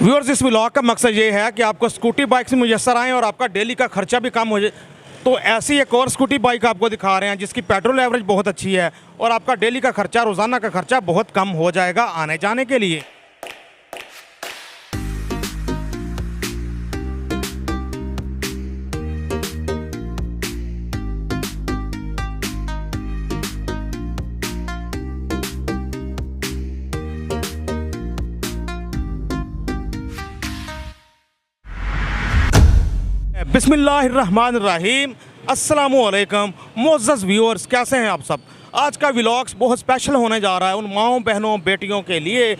Viewers, इस vlog का मकसद ये है कि आपको स्कूटी बाइक से मुयसर आएँ और आपका डेली का खर्चा भी कम हो जाए। तो ऐसी एक और स्कूटी बाइक आपको दिखा रहे हैं जिसकी पेट्रोल एवरेज बहुत अच्छी है और आपका डेली का खर्चा, रोज़ाना का खर्चा बहुत कम हो जाएगा आने जाने के लिए। बिस्मिल्लाहिर्रहमानिर्रहीम। अस्सलामुअलैकुम मुअज़्ज़ज़ व्यूअर्स, कैसे हैं आप सब। आज का व्लॉग्स बहुत स्पेशल होने जा रहा है उन माँओं, बहनों, बेटियों के लिए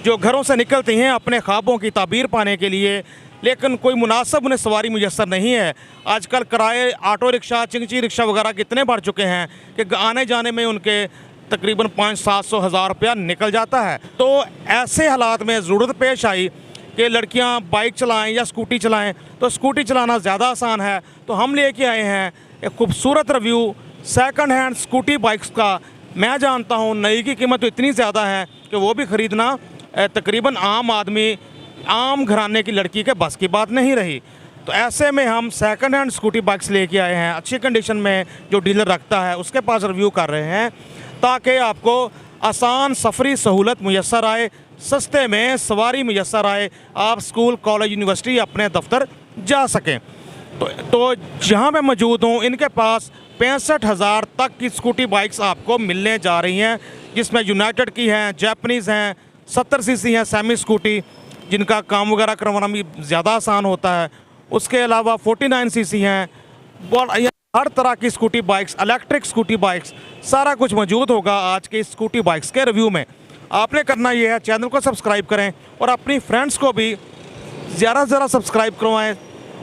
जो घरों से निकलती हैं अपने ख्वाबों की ताबीर पाने के लिए, लेकिन कोई मुनासिब उन्हें सवारी मुयस्सर नहीं है। आजकल किराए ऑटो रिक्शा, चिंगची रिक्शा वगैरह कितने बढ़ चुके हैं कि आने जाने में उनके तकरीबन 500-700 हज़ार रुपया निकल जाता है। तो ऐसे हालात में ज़रूरत पेश आई कि लड़कियां बाइक चलाएं या स्कूटी चलाएं, तो स्कूटी चलाना ज़्यादा आसान है। तो हम लेके आए हैं एक खूबसूरत review second hand scooty bikes का। मैं जानता हूं नई की कीमत तो इतनी ज़्यादा है कि वो भी ख़रीदना तकरीबन आम आदमी, आम घराने की लड़की के बस की बात नहीं रही। तो ऐसे में हम सेकंड हैंड स्कूटी बाइक्स लेके आए हैं अच्छी कंडीशन में, जो डीलर रखता है उसके पास रिव्यू कर रहे हैं, ताकि आपको आसान सफरी सहूलत मुयस्सर आए, सस्ते में सवारी मुयस्सर आए, आप स्कूल, कॉलेज, यूनिवर्सिटी, अपने दफ्तर जा सकें। तो जहाँ मैं मौजूद हूँ इनके पास 65,000 तक की स्कूटी बाइक्स आपको मिलने जा रही हैं, जिसमें यूनाइटेड की हैं, जापानीज़ हैं, 70 सीसी हैं सेमी स्कूटी जिनका काम वगैरह करवाना भी ज़्यादा आसान होता है। उसके अलावा 49 सीसी हैं, हर तरह की scooty bikes, electric scooty bikes, सारा कुछ मौजूद होगा आज के स्कूटी बाइक्स के रिव्यू में। आपने करना ये है चैनल को सब्सक्राइब करें और अपनी फ्रेंड्स को भी ज़्यादा से ज़्यादा सब्सक्राइब करवाएं,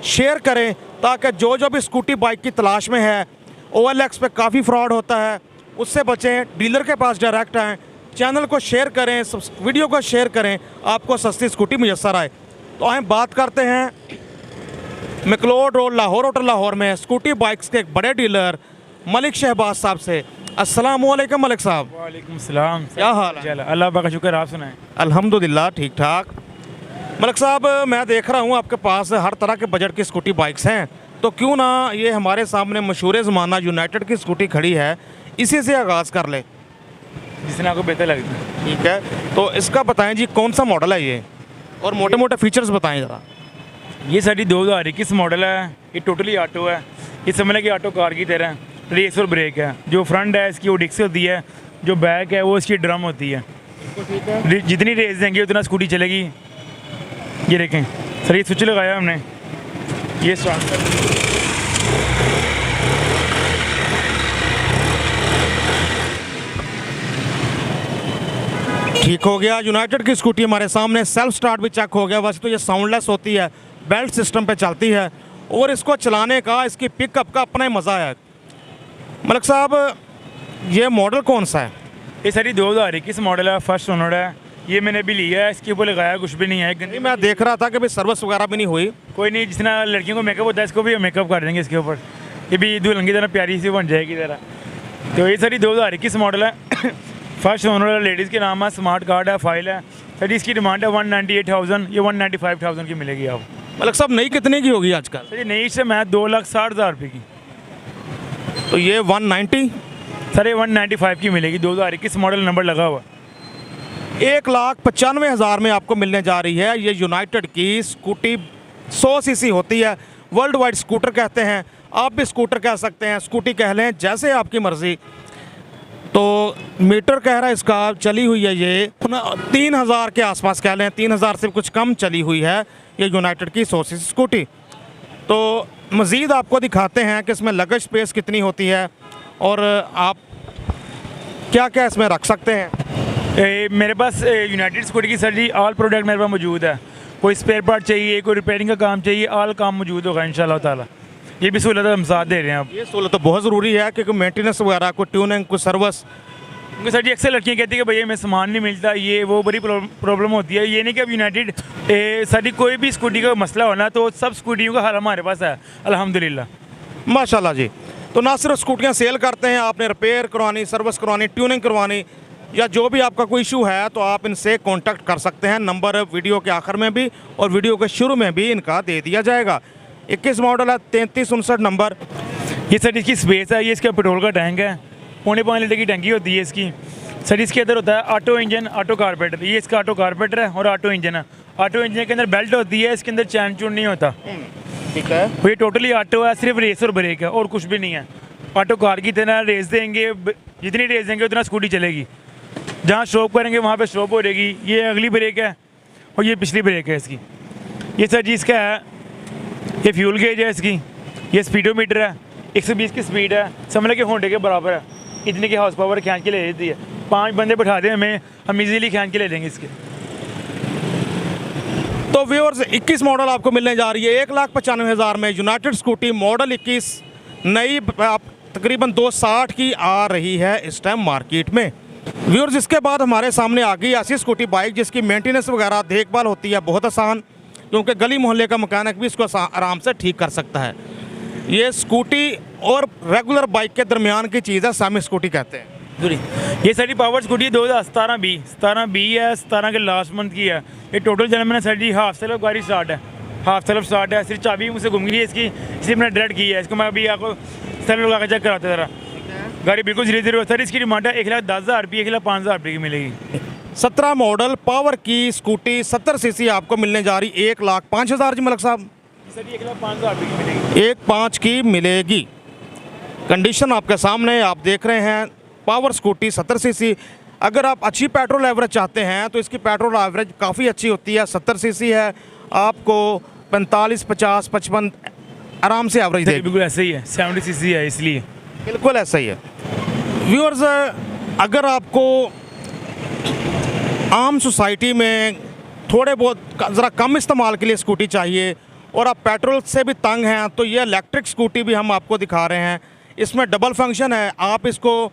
शेयर करें, ताकि जो भी स्कूटी बाइक की तलाश में है, OLX पे काफ़ी फ्रॉड होता है, उससे बचें, डीलर के पास डायरेक्ट आएँ। चैनल को शेयर करें, वीडियो को शेयर करें, आपको सस्ती स्कूटी मुयस्सर आए। तो आए बात करते हैं मैक्लोड रोड लाहौर, होटल लाहौर में स्कूटी बाइक्स के एक बड़े डीलर मलिक शहबाज साहब से। अस्सलामुअलैकुम मलिक साहब। वालेकुम सलाम। क्या हाल है? अल्लाह का शुक्र, आप सुनाएं। अल्हम्दुलिल्लाह ठीक ठाक। मलिक साहब, मैं देख रहा हूँ आपके पास हर तरह के बजट की स्कूटी बाइक्स हैं, तो क्यों ना ये हमारे सामने मशहूर ज़माना यूनाइटेड की स्कूटी खड़ी है, इसी से आगाज़ कर ले, जिसने आपको बेहतर लगे। ठीक है, तो इसका बताएं जी कौन सा मॉडल है ये, और मोटे मोटे फीचर्स बताएं ज़रा। ये सारी 2021 मॉडल है, ये टोटली ऑटो है। ये समझ कि ऑटो कार की तरह रेस और ब्रेक है। जो फ्रंट है इसकी वो डिस्क होती है, जो बैक है वो इसकी ड्रम होती है। जितनी रेस देंगे उतना स्कूटी चलेगी। ये देखें सर, ये स्विच लगाया हमने, ये स्टार्ट कर, ठीक हो गया। यूनाइटेड की स्कूटी हमारे सामने, सेल्फ स्टार्ट भी चेक हो गया। वैसे तो ये साउंडलेस होती है, बेल्ट सिस्टम पे चलती है और इसको चलाने का, इसकी पिकअप का अपना ही मज़ा है। मलिक साहब, ये मॉडल कौन सा है? ये सारी 2021 मॉडल है, फर्स्ट ओनर है। ये मैंने भी लिया है, इसके ऊपर लगाया कुछ भी नहीं है। मैं देख रहा था कि भाई सर्विस वगैरह भी नहीं हुई। कोई नहीं, जितना लड़कियों को मेकअप होता है इसको भी मेकअप कर देंगे इसके ऊपर। ये भी दुल्हन की तरह प्यारी सी बन जाएगी ज़रा। तो ये सारी 2021 मॉडल है, फर्स्ट ओनर, लेडीज़ के नाम है, स्मार्ट कार्ड है, फाइल है। सर इसकी डिमांड है 198,000, ये 195,000 की मिलेगी आप। मलिक साहब, नई कितने की होगी आजकल? सर ये नई से मैं 2,60,000 रुपये की। तो ये 190? सर ये 195 की मिलेगी, 2021 मॉडल नंबर लगा हुआ। 1,95,000 में आपको मिलने जा रही है ये यूनाइटेड की स्कूटी। 100 सीसी होती है, वर्ल्ड वाइड स्कूटर कहते हैं, आप भी स्कूटर कह सकते हैं, स्कूटी कह लें, जैसे आपकी मर्ज़ी। तो मीटर कह रहा है इसका चली हुई है ये 3,000 के आसपास कह लें, 3,000 से कुछ कम चली हुई है ये यूनाइटेड की 100 सीसी स्कूटी। तो मज़ीद आपको दिखाते हैं कि इसमें लगेज स्पेस कितनी होती है और आप क्या क्या इसमें रख सकते हैं। मेरे पास यूनाइटेड स्कूटी की सर जी ऑल प्रोडक्ट मेरे पास मौजूद है। कोई स्पेयर पार्ट चाहिए, कोई रिपेयरिंग का काम चाहिए, ऑल काम मौजूद होगा इंशाल्लाह ताला। ये भी सहूलत हम साथ दे रहे हैं। अब ये सहूलत तो बहुत ज़रूरी है, क्योंकि मेंटेनेंस वगैरह, कोई ट्यूनिंग, कोई सर्विस। क्योंकि सर जी अक्सर लड़कियाँ कहती है कि भैया हमें सामान नहीं मिलता, ये वो बड़ी प्रॉब्लम होती है। ये नहीं कि अब यूनाइटेड सर जी कोई भी स्कूटी का मसला होना तो सब स्कूटियों का हल हमारे पास है अल्हम्दुलिल्लाह। माशाल्लाह जी। तो ना सिर्फ स्कूटियाँ सेल करते हैं, आपने रिपेयर करवानी, सर्विस करवानी, ट्यूनिंग करवानी, या जो भी आपका कोई इशू है तो आप इनसे कांटेक्ट कर सकते हैं। नंबर वीडियो के आखिर में भी और वीडियो के शुरू में भी इनका दे दिया जाएगा। 21 मॉडल है, 3359 नंबर। ये सर इसकी स्पेस है, ये इसका पेट्रोल का टैंक है, 5.5 लीटर की टंकी होती है इसकी। सर इसके अंदर होता है ऑटो इंजन, ऑटो कारपेटर। ये इसका ऑटो कारपेटर है और ऑटो इंजन है। ऑटो इंजन के अंदर बेल्ट होती है, इसके अंदर चैन चून नहीं होता। ठीक है। ये टोटली ऑटो है, सिर्फ रेस और ब्रेक है और कुछ भी नहीं है। ऑटो कार की तरह रेस देंगे, जितनी रेस देंगे उतना स्कूटी चलेगी। जहाँ स्टॉप करेंगे वहाँ पे स्टॉप हो जाएगी। ये अगली ब्रेक है और ये पिछली ब्रेक है इसकी। ये सर जी इसका है, ये फ्यूल गेज है इसकी, ये स्पीडोमीटर है, 120 की स्पीड है, समझ के होंडे के बराबर है। इतने की हॉर्स पावर खींच के ले लेती है। 5 बंदे बैठा दें हमें, हम इजीली खींच के ले लेंगे इसके। तो व्यूअर्स 21 मॉडल आपको मिलने जा रही है 1,95,000 में। यूनाइटेड स्कूटी मॉडल 21 नई आप तकरीबन 260 की आ रही है इस टाइम मार्केट में। व्यूअर्स इसके बाद हमारे सामने आ गई ऐसी स्कूटी बाइक जिसकी मेंटेनेंस वगैरह देखभाल होती है बहुत आसान, क्योंकि गली मोहल्ले का मैकेनिक भी इसको आराम से ठीक कर सकता है। ये स्कूटी और रेगुलर बाइक के दरमियान की चीज़ है, सेमी स्कूटी कहते हैं। ये सारी पावर स्कूटी 2017-20 है, 17 के लास्ट मंथ की है। ये टोटल जब मैंने सारी हाफ सेल्फ गाड़ी स्टार्ट है, हाफ सेल्फ स्टार्ट है। सिर्फ चाबी मुझसे घूम गई है इसकी, इसलिए मैंने डायरेक्ट की है। इसको मैं अभी आपको सेल्फ लगा के चेक कराता ज़रा। गाड़ी बिल्कुल धीरे धीरे होता है। इसकी डिमांड है 1,10,000 रुपये, 1,05,000 रुपये की मिलेगी। 17 मॉडल पावर की स्कूटी 70 सीसी आपको मिलने जा रही 1,05,000 जी मलक साहब। सर 1,05,000 रुपये की मिलेगी। 1,05,000 की मिलेगी। कंडीशन आपके सामने आप देख रहे हैं। Power scooty 70 CC. अगर आप अच्छी पेट्रोल एवरेज चाहते हैं तो इसकी पेट्रोल एवरेज काफ़ी अच्छी होती है। 70 सीसी है, आपको 45, 50, 55 आराम से एवरेज देगी। बिल्कुल ऐसे ही है, 70 सीसी है इसलिए। बिल्कुल ऐसा ही है। व्यूअर्स अगर आपको आम सोसाइटी में थोड़े बहुत ज़रा कम इस्तेमाल के लिए स्कूटी चाहिए और आप पेट्रोल से भी तंग हैं तो ये इलेक्ट्रिक स्कूटी भी हम आपको दिखा रहे हैं। इसमें डबल फंक्शन है। आप इसको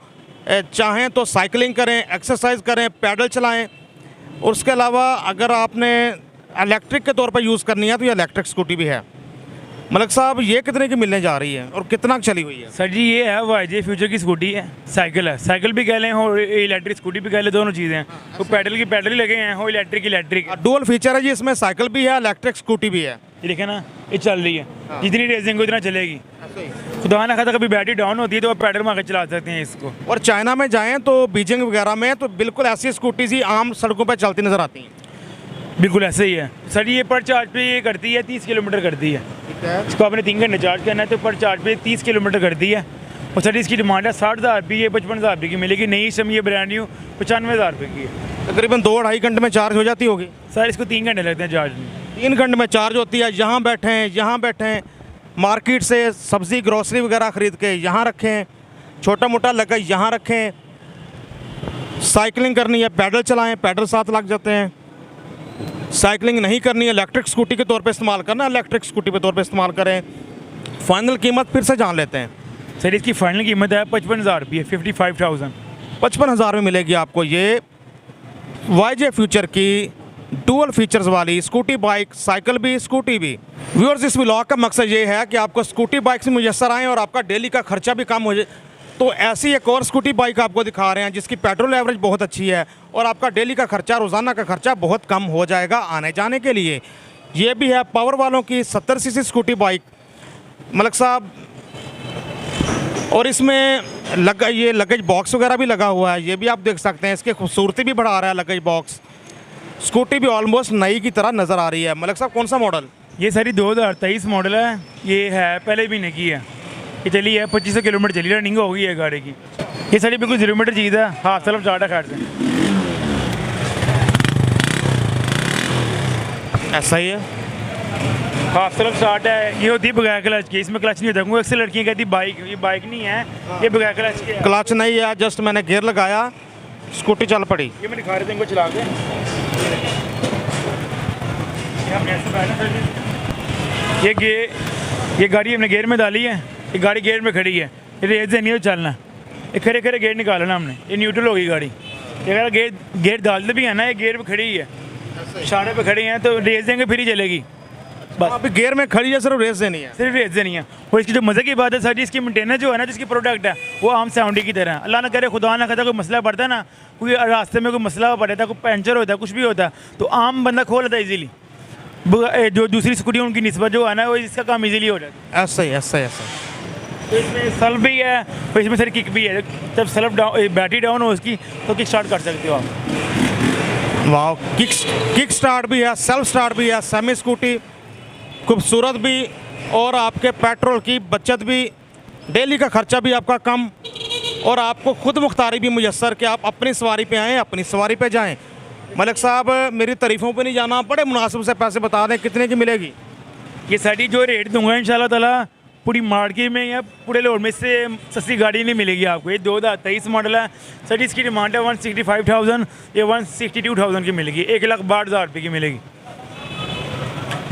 चाहें तो साइकिलिंग करें, एक्सरसाइज करें, पैडल चलाएं। और उसके अलावा अगर आपने इलेक्ट्रिक के तौर पर यूज़ करनी है तो ये इलेक्ट्रिक स्कूटी भी है। मलक साहब ये कितने की मिलने जा रही है और कितना चली हुई है? सर जी ये है YJ फ्यूचर की स्कूटी है, साइकिल है। साइकिल भी कह लें और इलेक्ट्रिक स्कूटी भी कह लें, दोनों चीज़ें हैं। तो पैडल की पैडल ही लगे हैं और इलेक्ट्रिक। डुअल फीचर है जी, इसमें साइकिल भी है, इलेक्ट्रिक स्कूटी भी है। ये देखे ना, ये चल रही है। जितनी रेसिंग उतना चलेगी। खुदा ना खाता कभी बैटरी डाउन होती है तो आप पैडल मार के चला सकते हैं इसको। और चाइना में जाएँ तो बीजिंग वगैरह में तो बिल्कुल ऐसी स्कूटी ही आम सड़कों पर चलती नज़र आती हैं। बिल्कुल ऐसे ही है सर। ये पर चार्ज पे ये करती है 30 किलोमीटर करती है। इसको आपने 3 घंटे चार्ज करना है तो पर चार्ज पे 30 किलोमीटर करती है। और सर इसकी डिमांड है 60,000 रुपये, ये 55,000 रुपये की मिलेगी। नई सिम ये ब्रांड न्यू 95,000 रुपये की है। तकरीबन 2-2.5 घंटे में चार्ज हो जाती होगी। सर इसको 3 घंटे लगते हैं चार्ज में। 3 घंटे में चार्ज होती है। यहाँ बैठें मार्केट से सब्ज़ी ग्रोसरी वगैरह ख़रीद के यहाँ रखें, छोटा मोटा लगा यहाँ रखें। साइकिलिंग करनी है, पैडल चलाएँ, पैडल साथ लग जाते हैं। साइकिलिंग नहीं करनी है, इलेक्ट्रिक स्कूटी के तौर पे इस्तेमाल करना, इलेक्ट्रिक स्कूटी के तौर पे इस्तेमाल करें। फाइनल कीमत फिर से जान लेते हैं। सर इसकी फाइनल कीमत है 55,000 रुपये, 55,000। 55,000 में मिलेगी आपको ये YJ फ्यूचर की डुअल फीचर्स वाली स्कूटी बाइक, साइकिल भी स्कूटी भी। व्यूअर्स इस व्लॉग का मकसद ये है कि आपको स्कूटी बाइक से मुयसर आएँ और आपका डेली का खर्चा भी कम हो जाए। तो ऐसी एक और स्कूटी बाइक आपको दिखा रहे हैं जिसकी पेट्रोल एवरेज बहुत अच्छी है और आपका डेली का खर्चा, रोज़ाना का खर्चा बहुत कम हो जाएगा आने जाने के लिए। ये भी है पावर वालों की 70 सीसी स्कूटी बाइक मलक साहब। और इसमें ये लगेज बॉक्स वगैरह भी लगा हुआ है, ये भी आप देख सकते हैं। इसकी खूबसूरती भी बढ़ा रहा है लगेज बॉक्स। स्कूटी भी ऑलमोस्ट नई की तरह नज़र आ रही है। मलक साहब कौन सा मॉडल? ये सारी 2023 मॉडल है। ये है पहले महीने की है। ये चली है 2500 किलोमीटर चली, रनिंग हो गई है गाड़ी की। ये सारी बिल्कुल 0 मीटर चीज़ है, हाफ सेल्फ स्टार्ट है। खैर से ऐसा ही है, हाफ सेल्फ स्टार्ट है। ये होती है बगैर क्लच की, इसमें क्लच नहीं होता। क्योंकि अक्सर लड़कियाँ कहती बाइक, ये बाइक नहीं है, ये बगैर क्लच की है। क्लच नहीं है, जस्ट मैंने गियर लगाया, स्कूटी चल पड़ी। ये मैं दिखा रहे थे इनको चला के। ये गाड़ी हमने गेयर में डाली है, ये गाड़ी गेयर में खड़ी है। ये रेस से नहीं हो चलना, ये खड़े खड़े गेयर निकालना हमने। ये न्यूट्रल होगी गाड़ी। ये अगर गेयर डालते भी है ना, ये गेयर पे खड़ी है, इशारे पे खड़ी हैं तो रेस देंगे फिर ही चलेगी। बस अभी गियर में खड़ी है, सिर्फ रेस देनी है। सिर्फ रेस देनी है। और इसकी जो मज़े की बात है सर जी, इसकी मेंटेनेंस जो है ना, जिसकी प्रोडक्ट है वो आम साउंडी की तरह है। अल्लाह ना करे, खुदा ना खाता, कोई मसला पड़ता है ना, कोई रास्ते में कोई मसला पड़ता है, कोई पंचर होता है, कुछ भी होता है, तो आम बंदा खोल लेता है ईजीली। जो दूसरी स्कूटी उनकी निस्बत जो है ना, वो इसका काम ईजीली हो जाता है। ऐसा ही ऐसा ही ऐसा ही। तो इसमें सल्फ भी है, तो इसमें सर किक भी है। जब सल्फ डाउन, बैटरी डाउन हो उसकी, तो किक स्टार्ट कर सकते हो आप। वाह, किक स्टार्ट भी है, सेल्फ स्टार्ट भी है, सेमी स्कूटी खूबसूरत भी, और आपके पेट्रोल की बचत भी, डेली का खर्चा भी आपका कम, और आपको खुद मुख्तारी भी मुयस्सर कि आप अपनी सवारी पे आएँ, अपनी सवारी पे जाएं। मलिक साहब, मेरी तारीफ़ों पे नहीं जाना, बड़े मुनासिब से पैसे बता दें कितने की मिलेगी। ये सारी जो रेट दूंगा इंशाल्लाह ताला, पूरी मार्केट में या पूरे लोड में से सस्ती गाड़ी नहीं मिलेगी आपको। ये 2023 मॉडल है सर, इसकी डिमांड है 165,000, ये 162,000 की मिलेगी, 1,62,000 रुपये की मिलेगी।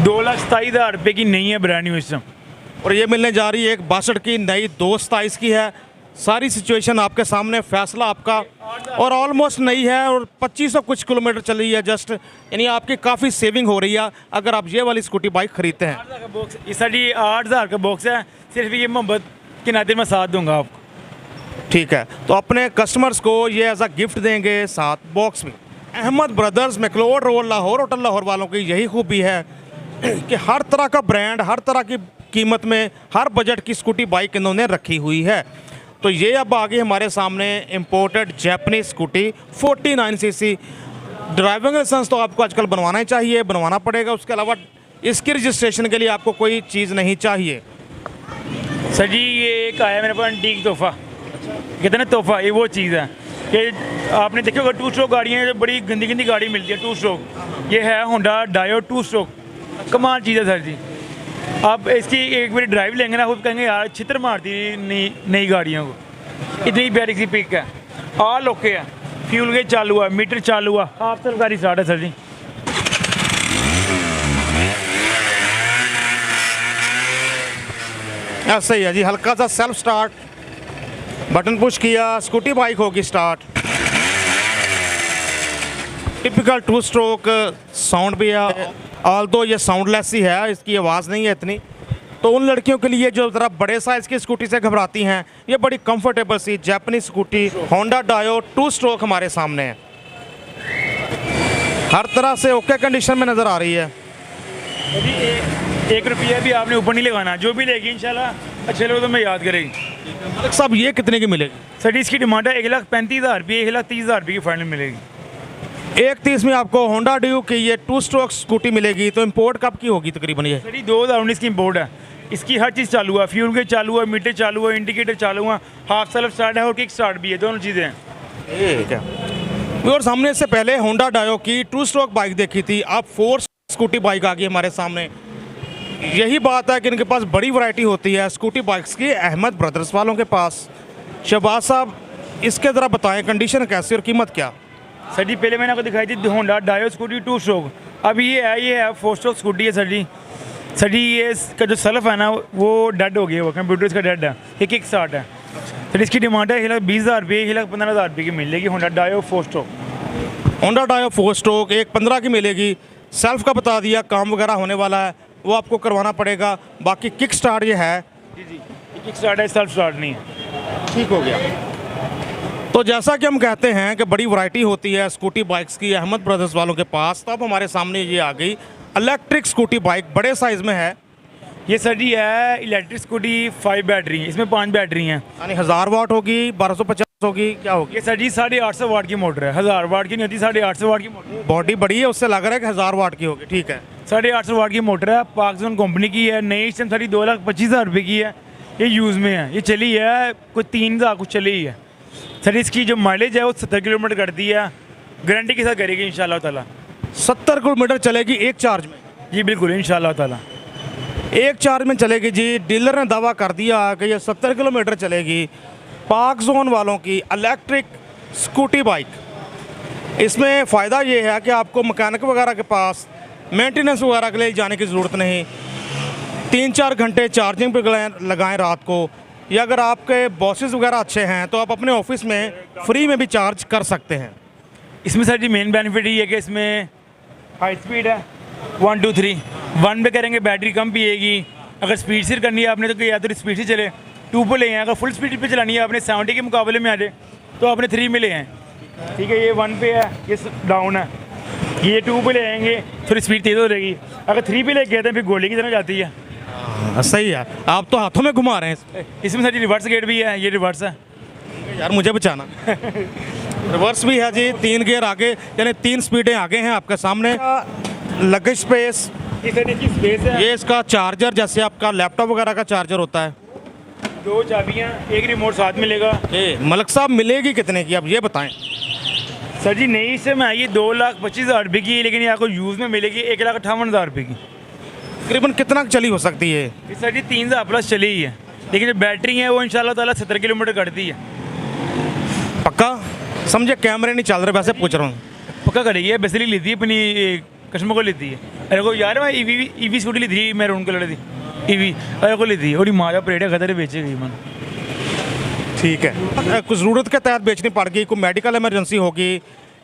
2,27,000 रुपये की नहीं है ब्रांड न्यू सिस्टम। और ये मिलने जा रही है एक 62 की नई 227 की है। सारी सिचुएशन आपके सामने, फैसला आपका, और ऑलमोस्ट नई है और 2500 कुछ किलोमीटर चली है जस्ट, यानी आपकी काफ़ी सेविंग हो रही है अगर आप ये वाली स्कूटी बाइक खरीदते हैं। 8,000 का बॉक्स, ये सारी 8,000 का बॉक्स है, सिर्फ ये मोहब्बत के नाते मैं साथ दूंगा आपको। ठीक है, तो अपने कस्टमर्स को ये एज अ गिफ्ट देंगे, साथ बॉक्स में। अहमद ब्रदर्स मैक्लोड रोड लाहौर, होटल लाहौर वालों की यही खूबी है कि हर तरह का ब्रांड, हर तरह की कीमत में, हर बजट की स्कूटी बाइक इन्होंने रखी हुई है। तो ये अब आगे हमारे सामने imported Japanese scooty 49 CC. Driving licence तो आपको आजकल बनवाना ही चाहिए, बनवाना पड़ेगा। उसके अलावा इसकी रजिस्ट्रेशन के लिए आपको कोई चीज़ नहीं चाहिए। सर जी, ये एक आया मेरे पास एंटीक तोहफा, कहते हैं ना तोहफा, ये वो चीज़ है कि आपने देखा होगा 2 स्ट्रोक गाड़ियाँ जो बड़ी गंदी गंदी गाड़ी मिलती है 2 स्ट्रोक, ये है होंडा डायो 2 स्ट्रोक। कमाल चीज़ है सर जी। आप इसकी एक बार ड्राइव लेंगे ना, वो कहेंगे यार छितर मारती नई गाड़ियों को, इतनी प्यारी सी पिक है। ऑल ओके है, फ्यूल गेज चालू है, मीटर चालू हुआ, हाफ तक गाड़ी स्टार्ट है सर जी। ऐसा ही है जी, हल्का सा सेल्फ स्टार्ट, बटन पुश किया, स्कूटी बाइक होगी स्टार्ट। टिपिकल 2 स्ट्रोक साउंड भी है, ऑल्दो ये साउंडलेस ही है, इसकी आवाज़ नहीं है इतनी। तो उन लड़कियों के लिए जो ज़रा बड़े साइज़ की स्कूटी से घबराती हैं, ये बड़ी कंफर्टेबल सी जापानीज स्कूटी होंडा डायो 2 स्ट्रोक हमारे सामने है। हर तरह से ओके कंडीशन में नज़र आ रही है। अभी 1 रुपया भी आपने ऊपर नहीं लगाना, जो भी लेगी इंशाल्लाह अच्छे लोग तो मैं याद करेगी। मलिक साहब, ये कितने की मिलेगी? सर इसकी डिमांड है 1,35,000 रुपये, 1,30,000 रुपये की फाइनल मिलेगी। 1,30 में आपको होंडा ड्यू की ये 2 स्ट्रोक स्कूटी मिलेगी। तो इंपोर्ट कब की होगी तकरीबन ये? सर 2019 की इंपोर्ट है, इसकी हर चीज़ चालू है, फ्यूल गेज चालू है, मीटर चालू है, इंडिकेटर चालू है, हाफ सेल्फ स्टार्ट है और किक स्टार्ट भी है, दोनों चीज़ें हैं। ठीक है। और सामने से पहले होंडा डायो की 2 स्ट्रोक बाइक देखी थी, अब 4 स्कूटी बाइक आ गई हमारे सामने। यही बात है कि इनके पास बड़ी वैरायटी होती है स्कूटी बाइक्स की, अहमद ब्रदर्स वालों के पास। शहबाज साहब, इसके ज़रा बताएं कंडीशन कैसी और कीमत क्या? सर जी पहले मैंने आपको दिखाई थी होंडा डायो स्कूटी 2 स्ट्रोक, अब ये है 4 स्ट्रोक स्कूटी है सर जी। सर जी ये इसका जो सल्फ है ना वो डेड हो गया, वो कंप्यूटर इसका डेड है, ये किक स्टार्ट है। सर इसकी डिमांड है 1,20,000 रुपये, 1,15,000 रुपये की मिलेगी होंडा डायो 4 स्ट्रोक। होंडा डायो 4 स्ट्रोक 1,15 की मिलेगी। सेल्फ का बता दिया, काम वगैरह होने वाला है, वो आपको करवाना पड़ेगा। बाकी किक स्टार्ट ये है, जी जी, ये किक स्टार्ट है, सेल्फ स्टार्ट नहीं है। ठीक हो गया। तो जैसा कि हम कहते हैं कि बड़ी वैरायटी होती है स्कूटी बाइक्स की अहमद ब्रदर्स वालों के पास, तो अब हमारे सामने ये आ गई इलेक्ट्रिक स्कूटी बाइक, बड़े साइज़ में है। ये सर जी है इलेक्ट्रिक स्कूटी 5 बैटरी, इसमें 5 बैटरी हैं, यानी 1000 वाट होगी, 1250 होगी, क्या होगी? ये सर जी 850 वाट की मोटर है, 1000 वाट की नहीं होती, 850 वाट की मोटर। बॉडी बड़ी है, उससे लग रहा है कि 1000 वाट की होगी। ठीक है, 850 वाट की मोटर है, पाकिस्तान कंपनी की है, नई सिस्टम सारी 2,25,000 रुपये की है। ये यूज़ में है, ये चली है कोई 3,000 कुछ चली है। सर इसकी जो माइलेज है वो 70 किलोमीटर करती है, गारंटी के साथ करेगी इंशाल्लाह ताला। 70 किलोमीटर चलेगी एक चार्ज में? जी बिल्कुल इंशाल्लाह ताला एक चार्ज में चलेगी जी। डीलर ने दावा कर दिया कि ये 70 किलोमीटर चलेगी। पाक जोन वालों की इलेक्ट्रिक स्कूटी बाइक। इसमें फ़ायदा ये है कि आपको मैकेनिक वगैरह के पास मेंटेनेंस वगैरह के लिए जाने की ज़रूरत नहीं। 3-4 घंटे चार्जिंग पर लगाएं रात को, या अगर आपके बॉसेस वगैरह अच्छे हैं तो आप अपने ऑफिस में फ्री में भी चार्ज कर सकते हैं। इसमें सर जी मेन बेनिफिट ये है कि इसमें हाई स्पीड है 1 2 3, 1 पे करेंगे बैटरी कम पिएगी। अगर स्पीड से करनी है आपने तो या तो स्पीड से चले, 2 पे ले आए। अगर फुल स्पीड पे चलानी है आपने 70 के मुकाबले में आ जाए तो आपने 3 में ले आए। ठीक है, ये 1 पे है, ये डाउन है, ये 2 पे ले आएंगे, थोड़ी स्पीड तेज़ हो जाएगी। अगर 3 पे लेके आते हैं फिर गोली की तरह जाती है। सही है, आप तो हाथों में घुमा रहे हैं इसमें सर रिवर्स गेट भी है, ये रिवर्स है। यार, मुझे बचाना। रिवर्स भी है जी, 3 गियर आगे, यानी 3 स्पीडें आगे हैं आपके सामने। लगेज स्पेस, इसकी स्पेस है। ये इसका चार्जर, जैसे आपका लैपटॉप वगैरह का चार्जर होता है। 2 चाबियाँ, एक रिमोट साथ मिलेगा। मलक साहब, मिलेगी कितने की आप ये बताएं? सर जी नई से मैं आई 2,25,000 रुपये की, लेकिन ये आपको यूज़ में मिलेगी 1,58,000 रुपये की। तकरीबन कितना चली हो सकती है? ये सर जी 3,000 प्लस चली ही है, लेकिन जो बैटरी है वो इंशाल्लाह ताला 70 किलोमीटर करती है। पक्का? समझे कैमरे नहीं चल रहे, वैसे पूछ रहा हूँ। पक्का करेगी है, बेसिकली ली थी अपनी कस्टमर को ली थी। अरे को यार मैं ईवी स्कूटी ली थी, मैरून कलर की ईवी, अरे को ली थी और माँ का परेट है खतरे बेचे गई मन। ठीक है, कुछ ज़रूरत के तहत बेचनी पड़ गई, कोई मेडिकल इमरजेंसी होगी,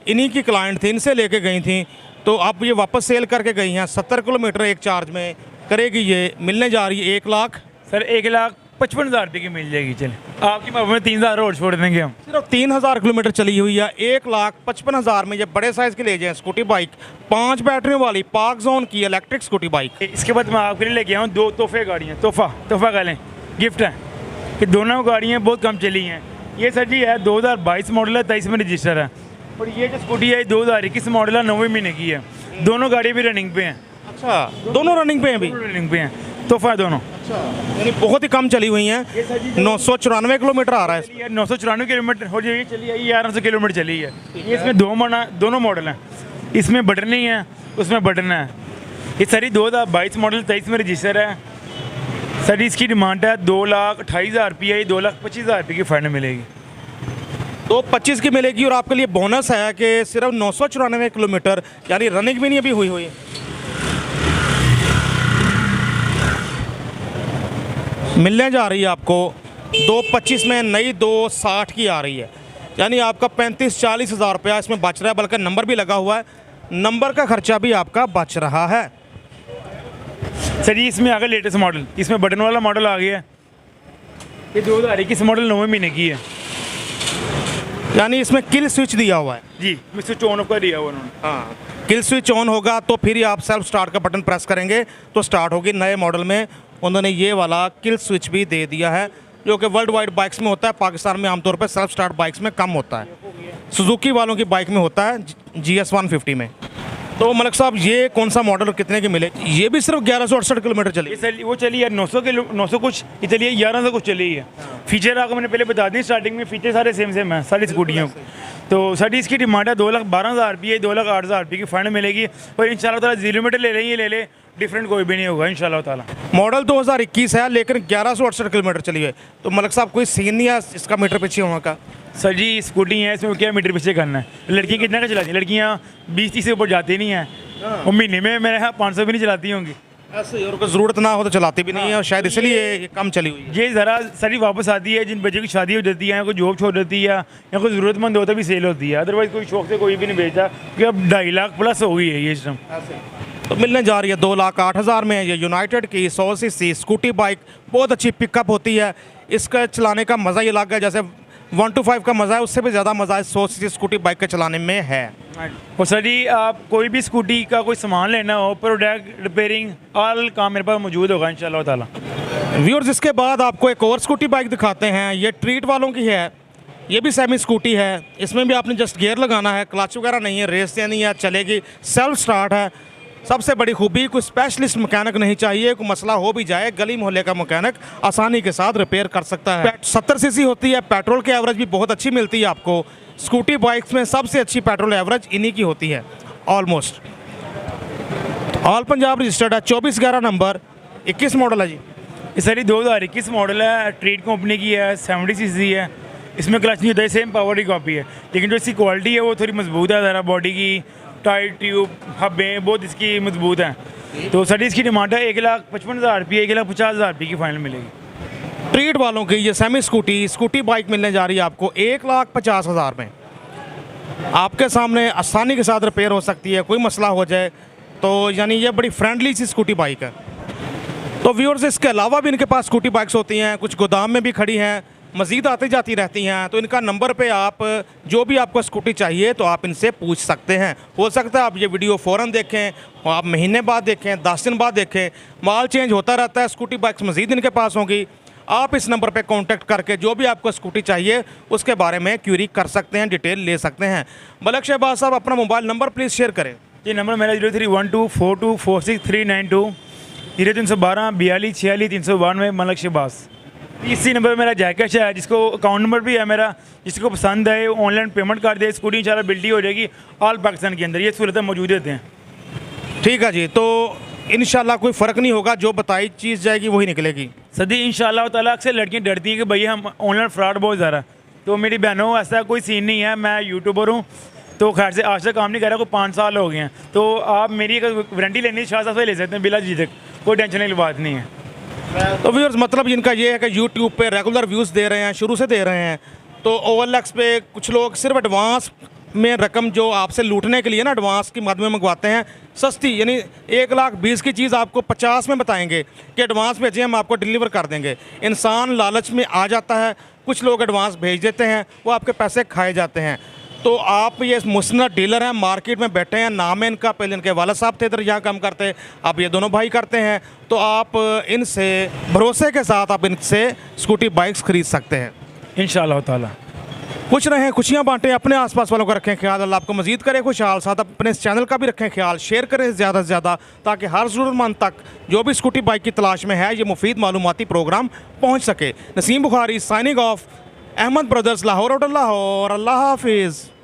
इन्हीं की क्लाइंट थी, इनसे लेके गई थी, तो आप ये वापस सेल करके गई हैं। 70 किलोमीटर एक चार्ज में करेगी, ये मिलने जा रही है 1 लाख। सर 1,55,000 रुपये की मिल जाएगी। चले आपकी माफ में 3,000 और छोड़ देंगे हम। सिर्फ 3,000 किलोमीटर चली हुई है, 1,55,000 में ये बड़े साइज़ की ले जाएँ स्कूटी बाइक, 5 बैटरियों वाली पार्क जोन की इलेक्ट्रिक स्कूटी बाइक। इसके बाद मैं आपके लिए लेके आऊँ 2 तोहफे गाड़ियाँ, तोहफा कह लें, गिफ्ट है कि दोनों गाड़ियाँ बहुत कम चली हैं। ये सर जी है 2022 मॉडल है, 23 में रजिस्टर है। और ये जो स्कूटी है 2021 मॉडल है, 9वें महीने की है। दोनों गाड़ी भी रनिंग पे हैं। अच्छा, दोनों रनिंग पे हैं? अभी रनिंग पे हैं, तोहफा दोनों। अच्छा, यानी बहुत ही कम चली हुई हैं। 994 किलोमीटर आ रहा है। 994 किलोमीटर हो जाएगी, चली है 1100 किलोमीटर चली है। ये इसमें दोनों मॉडल हैं, इसमें बटन नहीं है, उसमें बटन है। ये सारी 2022 मॉडल 23 में रजिस्टर है। सर इसकी डिमांड है 2,28,000 रुपये, ये 2,25,000 रुपये की फाइनल मिलेगी। 2,25,000 की मिलेगी। और आपके लिए बोनस है कि सिर्फ 994 किलोमीटर, यानी रनिंग भी नहीं अभी हुई है। मिलने जा रही है आपको 2,25,000 में, नई 2,60,000 की आ रही है, यानी आपका 35-40 हज़ार रुपया इसमें बच रहा है, बल्कि नंबर भी लगा हुआ है, नंबर का खर्चा भी आपका बच रहा है। सर जी इसमें आ गया लेटेस्ट मॉडल, इसमें बटन वाला मॉडल आ गया है। ये 2021 मॉडल 9वें महीने की है, यानी इसमें किल स्विच दिया हुआ है। जी स्विच ऑन ऑफ कर दिया हुआ उन्होंने। हाँ, किल स्विच ऑन होगा तो फिर ही आप सेल्फ स्टार्ट का बटन प्रेस करेंगे तो स्टार्ट होगी। नए मॉडल में उन्होंने ये वाला किल स्विच भी दे दिया है, जो कि वर्ल्ड वाइड बाइक्स में होता है, पाकिस्तान में आमतौर पर सेल्फ स्टार्ट बाइक्स में कम होता है, सुजुकी वालों की बाइक में होता है, GS 150 में। तो मलिक साहब, ये कौन सा मॉडल और कितने की मिले? ये भी सिर्फ 1168 किलोमीटर चली। सर वो चली है 900 कुछ, ये चलिए 1100 कुछ चली है। फीचर आपको मैंने पहले बता दी स्टार्टिंग में, फीचर सारे सेम हैं सारी स्कूटियों। तो सर इसकी डिमांड है 2,12,000 रुपये, 2,08,000 रुपये की फाइनल मिलेगी। और इंशाल्लाह ताला 0 मीटर ले लेंगे, ले ले, डिफरेंट कोई भी नहीं होगा इंशाल्लाह ताला। मॉडल 2021 है, लेकिन 1168 किलोमीटर चली है। तो मलिक साहब, कोई सीन नहीं है इसका मीटर पीछे होने का? सर जी स्कूटी है, इसमें क्या मीटर पीछे करना है। लड़कियाँ कितना का चलाती हैं? लड़कियाँ 20-30 से ऊपर जाती नहीं हैं, वो महीने में मेरे यहाँ 500 भी नहीं चलाती होंगी। ऐसे ही, और कोई ज़रूरत ना हो तो चलाती भी नहीं है, और शायद इसलिए ये कम चली हुई है। ये ज़रा सारी वापस आती है जिन बच्चों की शादी हो जाती है, या कोई जॉब छोड़ देती है, या कोई ज़रूरतमंद होता भी सेल होती है। अदरवाइज़ कोई शौक से कोई भी नहीं बेचता, क्योंकि अब 2.5 लाख प्लस हो गई है ये सिस्टम। तो मिलने जा रही है 2,08,000 में। ये यूनाइटेड की 100 सीसी स्कूटी बाइक, बहुत अच्छी पिकअप होती है, इसका चलाने का मज़ा ही अलग है। जैसे 125 का मज़ा है, उससे भी ज़्यादा मज़ा है 100 सीसी स्कूटी बाइक के चलाने में है। और सर जी आप कोई भी स्कूटी का कोई सामान लेना हो, प्रोडक्ट रिपेयरिंग, ऑल काम मेरे पास मौजूद होगा इंशाल्लाह ताला। व्यूअर्स, इसके बाद आपको एक और स्कूटी बाइक दिखाते हैं। ये ट्रीट वालों की है, ये भी सेमी स्कूटी है। इसमें भी आपने जस्ट गियर लगाना है, क्लच वगैरह नहीं है, रेस नहीं है, चलेगी, सेल्फ स्टार्ट है। सबसे बड़ी खूबी, कोई स्पेशलिस्ट मैकेनिक नहीं चाहिए, कोई मसला हो भी जाए गली मोहल्ले का मैकेनिक आसानी के साथ रिपेयर कर सकता है। 70 सीसी होती है, पेट्रोल की एवरेज भी बहुत अच्छी मिलती है आपको। स्कूटी बाइक्स में सबसे अच्छी पेट्रोल एवरेज इन्हीं की होती है ऑलमोस्ट। ऑल पंजाब रजिस्टर्ड है, 2411 नंबर, 21 मॉडल है जी। ये सारी 2021 मॉडल है, ट्रीट कंपनी की है, 70 सीसी है। इसमें क्लच नहीं होता है, सेम पावर की कॉपी है, लेकिन जो इसकी क्वालिटी है वो थोड़ी मजबूत है ज़रा। बॉडी की टायर ट्यूब हब्बें बहुत इसकी मजबूत हैं। तो सर इसकी डिमांड है 1,55,000 रुपये, 1,50,000 रुपये की फाइनल मिलेगी। ट्रीट वालों की ये सेमी स्कूटी बाइक मिलने जा रही है आपको 1,50,000 में। आपके सामने आसानी के साथ रिपेयर हो सकती है, कोई मसला हो जाए तो यानी ये बड़ी फ्रेंडली सी स्कूटी बाइक है। तो व्यूअर्स इसके अलावा भी इनके पास स्कूटी बाइक्स होती हैं, कुछ गोदाम में भी खड़ी हैं, मज़ीद आती जाती रहती हैं। तो इनका नंबर पे आप जो भी आपको स्कूटी चाहिए तो आप इनसे पूछ सकते हैं। हो सकता है आप ये वीडियो फ़ौरन देखें, आप महीने बाद देखें, 10 दिन बाद देखें, माल चेंज होता रहता है। स्कूटी बाइक्स मज़ीद इनके पास होंगी। आप इस नंबर पे कांटेक्ट करके जो भी आपको स्कूटी चाहिए उसके बारे में क्यूरी कर सकते हैं, डिटेल ले सकते हैं। मलक शहबाज साहब अपना मोबाइल नंबर प्लीज़ शेयर करें। ये नंबर मेरा 0312424639 0312 42 46 392 मलक शहबाज। इसी नंबर पर मेरा जैकेश है, जिसको अकाउंट नंबर भी है मेरा, जिसको पसंद है ऑनलाइन पेमेंट कर दे, स्कूटी इंशाल्लाह बिल्डी हो जाएगी ऑल पाकिस्तान के अंदर। ये सहूलतें मौजूद होते हैं। ठीक है जी, तो इंशाल्लाह कोई फ़र्क नहीं होगा, जो बताई चीज़ जाएगी वही निकलेगी। सदी इंशाल्लाह ताला अक्सर लड़कियां डरती हैं कि भैया हम ऑनलाइन फ्रॉड बहुत ज़्यादा। तो मेरी बहनों ऐसा कोई सीन नहीं है, मैं यूट्यूबर हूँ तो खैर से आज तक काम नहीं कर रहा, कोई 5 साल हो गए हैं। तो आप मेरी अगर वारंटी लेनी है शाह साहब से ले सकते हैं बिला झिझक, कोई टेंशन की बात नहीं है। तो व्यूअर्स मतलब इनका ये है कि यूट्यूब पे रेगुलर व्यूज़ दे रहे हैं, शुरू से दे रहे हैं। तो OLX पे कुछ लोग सिर्फ एडवांस में रकम जो आपसे लूटने के लिए ना एडवांस के माध्यम में मंगवाते हैं, सस्ती यानी 1,20,000 की चीज़ आपको 50 में बताएंगे कि एडवांस भेजिए हम आपको डिलीवर कर देंगे। इंसान लालच में आ जाता है, कुछ लोग एडवांस भेज देते हैं, वो आपके पैसे खाए जाते हैं। तो आप ये मुस्लिम डीलर हैं, मार्केट में बैठे हैं, नाम है इनका, पहले इनके वाला साहब थे इधर यहाँ काम करते, अब ये दोनों भाई करते हैं। तो आप इनसे भरोसे के साथ आप इनसे स्कूटी बाइक्स खरीद सकते हैं इंशाल्लाह ताला। खुश रहें, खुशियाँ बांटें, अपने आसपास वालों का रखें ख्याल, अल्लाह आपको मज़ीद करे खुशहाल। साथ अपने इस चैनल का भी रखें ख्याल, शेयर करें ज़्यादा से ज़्यादा, ताकि हर ज़रूरतमंद तक जो भी स्कूटी बाइक की तलाश में है ये मुफीद मालूमाती प्रोग्राम पहुँच सके। Naseem Bukhari signing off, Ahmed brothers Lahore और लाहौर। अल्लाह हाफिज़।